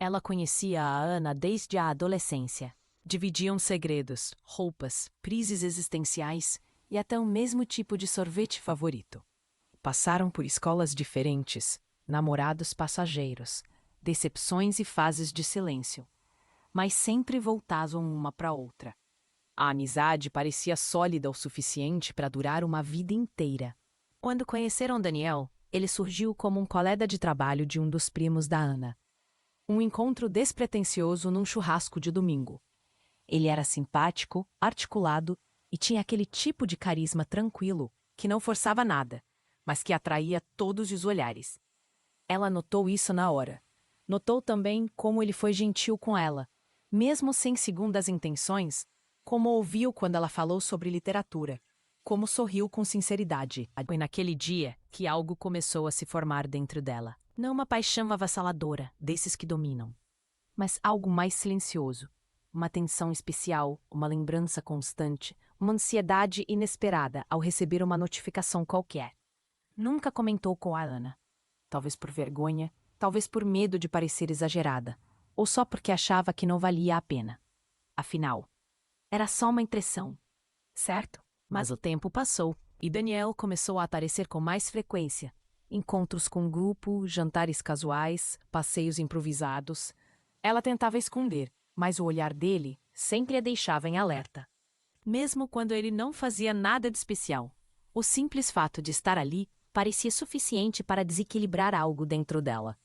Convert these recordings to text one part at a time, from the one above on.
Ela conhecia a Ana desde a adolescência. Dividiam segredos, roupas, crises existenciais e até o mesmo tipo de sorvete favorito. Passaram por escolas diferentes, namorados passageiros, decepções e fases de silêncio, mas sempre voltavam uma para outra. A amizade parecia sólida o suficiente para durar uma vida inteira. Quando conheceram Daniel, ele surgiu como um colega de trabalho de um dos primos da Ana. Um encontro despretensioso num churrasco de domingo. Ele era simpático, articulado e tinha aquele tipo de carisma tranquilo que não forçava nada, mas que atraía todos os olhares. Ela notou isso na hora. Notou também como ele foi gentil com ela, mesmo sem segundas intenções, como ouviu quando ela falou sobre literatura, como sorriu com sinceridade. Foi naquele dia que algo começou a se formar dentro dela. Não uma paixão avassaladora, desses que dominam, mas algo mais silencioso. Uma tensão especial, uma lembrança constante, uma ansiedade inesperada ao receber uma notificação qualquer. Nunca comentou com a Ana. Talvez por vergonha, talvez por medo de parecer exagerada, ou só porque achava que não valia a pena. Afinal, era só uma impressão, certo? Mas o tempo passou, e Daniel começou a aparecer com mais frequência. Encontros com o grupo, jantares casuais, passeios improvisados. Ela tentava esconder, mas o olhar dele sempre a deixava em alerta. Mesmo quando ele não fazia nada de especial, o simples fato de estar ali parecia suficiente para desequilibrar algo dentro dela.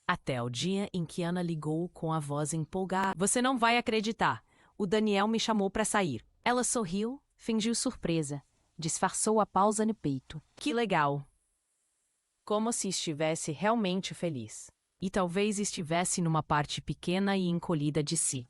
Até o dia em que Ana ligou com a voz empolgada. Você não vai acreditar. O Daniel me chamou para sair. Ela sorriu, fingiu surpresa, disfarçou a pausa no peito. Que legal! Como se estivesse realmente feliz. E talvez estivesse numa parte pequena e encolhida de si.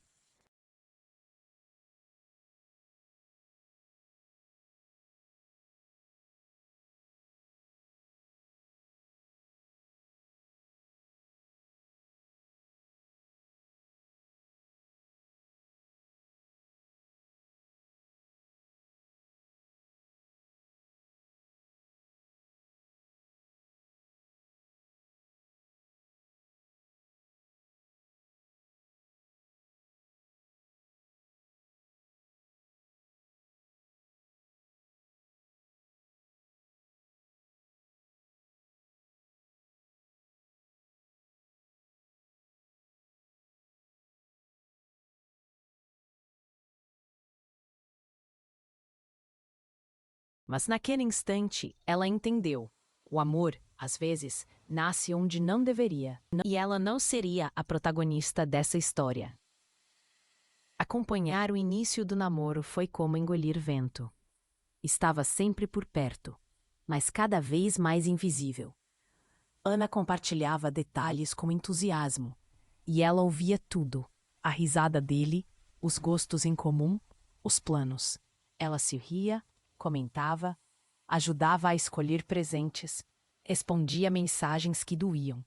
Mas naquele instante, ela entendeu. O amor, às vezes, nasce onde não deveria. E ela não seria a protagonista dessa história. Acompanhar o início do namoro foi como engolir vento. Estava sempre por perto, mas cada vez mais invisível. Ana compartilhava detalhes com entusiasmo, e ela ouvia tudo: a risada dele, os gostos em comum, os planos. Ela se ria, comentava, ajudava a escolher presentes, respondia mensagens que doíam.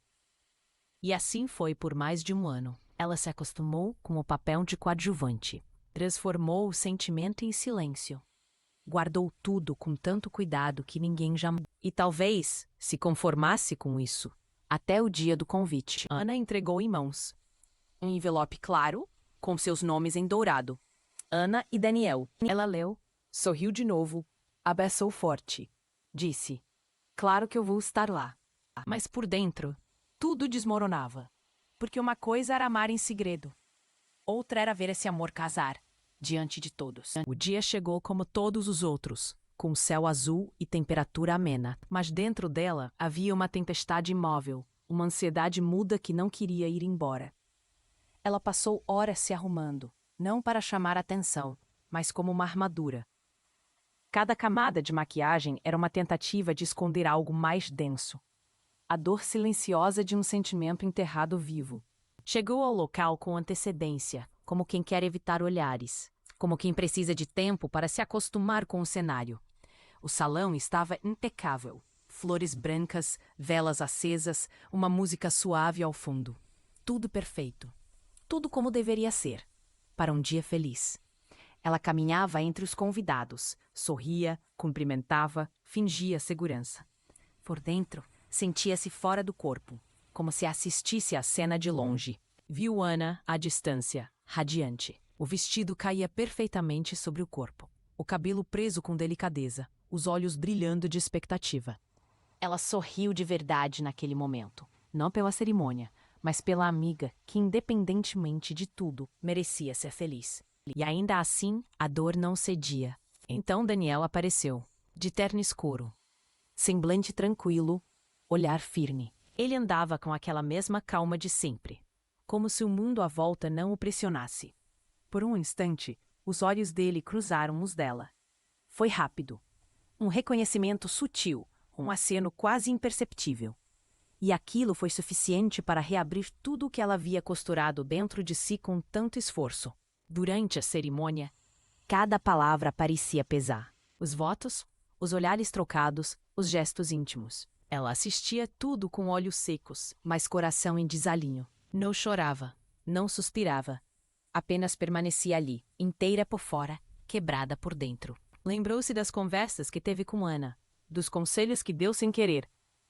E assim foi por mais de um ano. Ela se acostumou com o papel de coadjuvante, transformou o sentimento em silêncio. Guardou tudo com tanto cuidado que ninguém jamais... E talvez se conformasse com isso, até o dia do convite. Ana entregou em mãos um envelope claro, com seus nomes em dourado. Ana e Daniel. Ela leu, sorriu de novo, abraçou forte. Disse, claro que eu vou estar lá. Mas por dentro, tudo desmoronava. Porque uma coisa era amar em segredo. Outra era ver esse amor casar, diante de todos. O dia chegou como todos os outros, com céu azul e temperatura amena. Mas dentro dela havia uma tempestade imóvel, uma ansiedade muda que não queria ir embora. Ela passou horas se arrumando, não para chamar atenção, mas como uma armadura. Cada camada de maquiagem era uma tentativa de esconder algo mais denso. A dor silenciosa de um sentimento enterrado vivo. Chegou ao local com antecedência, como quem quer evitar olhares, como quem precisa de tempo para se acostumar com o cenário. O salão estava impecável. Flores brancas, velas acesas, uma música suave ao fundo. Tudo perfeito. Tudo como deveria ser, para um dia feliz. Ela caminhava entre os convidados, sorria, cumprimentava, fingia segurança. Por dentro, sentia-se fora do corpo, como se assistisse à cena de longe. Viu Ana à distância, radiante. O vestido caía perfeitamente sobre o corpo. O cabelo preso com delicadeza, os olhos brilhando de expectativa. Ela sorriu de verdade naquele momento. Não pela cerimônia, mas pela amiga que, independentemente de tudo, merecia ser feliz. E ainda assim, a dor não cedia. Então Daniel apareceu, de terno escuro. Semblante tranquilo, olhar firme. Ele andava com aquela mesma calma de sempre, como se o mundo à volta não o pressionasse. Por um instante, os olhos dele cruzaram os dela. Foi rápido. Um reconhecimento sutil, um aceno quase imperceptível. E aquilo foi suficiente para reabrir tudo o que ela havia costurado dentro de si com tanto esforço. Durante a cerimônia, cada palavra parecia pesar. Os votos, os olhares trocados, os gestos íntimos. Ela assistia tudo com olhos secos, mas coração em desalinho. Não chorava, não suspirava. Apenas permanecia ali, inteira por fora, quebrada por dentro. Lembrou-se das conversas que teve com Ana, dos conselhos que deu sem querer,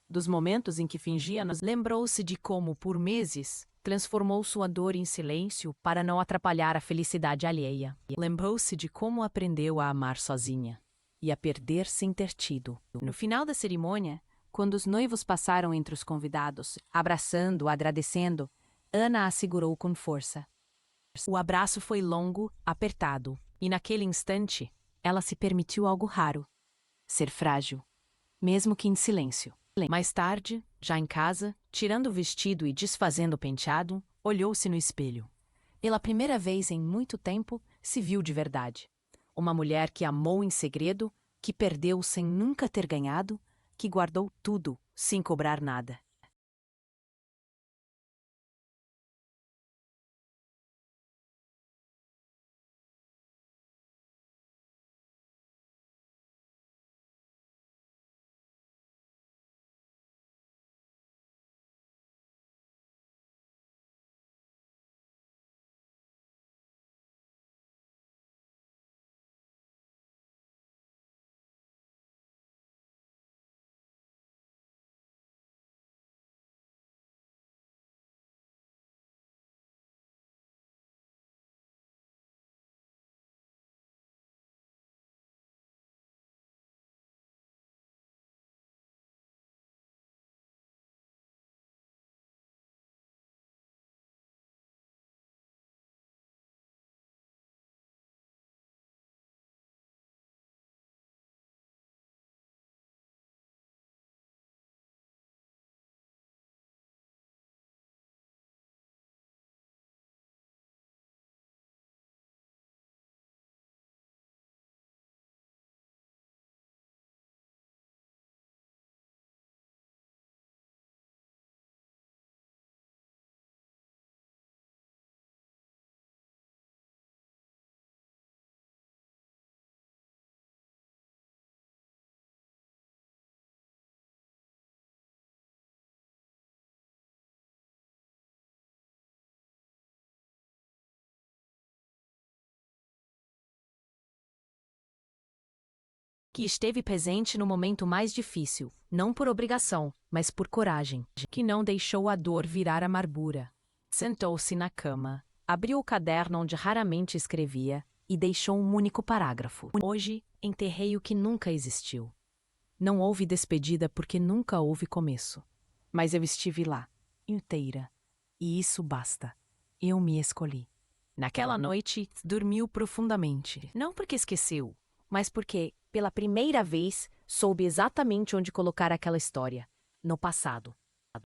dos momentos em que fingia nos... Lembrou-se de como, por meses, transformou sua dor em silêncio para não atrapalhar a felicidade alheia. Lembrou-se de como aprendeu a amar sozinha e a perder sem ter tido. No final da cerimônia, quando os noivos passaram entre os convidados, abraçando, agradecendo, Ana a segurou com força. O abraço foi longo, apertado, e naquele instante, ela se permitiu algo raro: ser frágil, mesmo que em silêncio. Mais tarde, já em casa, tirando o vestido e desfazendo o penteado, olhou-se no espelho. Pela primeira vez em muito tempo, se viu de verdade. Uma mulher que amou em segredo, que perdeu sem nunca ter ganhado, que guardou tudo, sem cobrar nada. Que esteve presente no momento mais difícil, não por obrigação, mas por coragem, que não deixou a dor virar amargura. Sentou-se na cama, abriu o caderno onde raramente escrevia e deixou um único parágrafo. Hoje, enterrei o que nunca existiu. Não houve despedida porque nunca houve começo. Mas eu estive lá, inteira. E isso basta. Eu me escolhi. Naquela noite, dormiu profundamente. Não porque esqueceu, mas porque, pela primeira vez, soube exatamente onde colocar aquela história. No passado.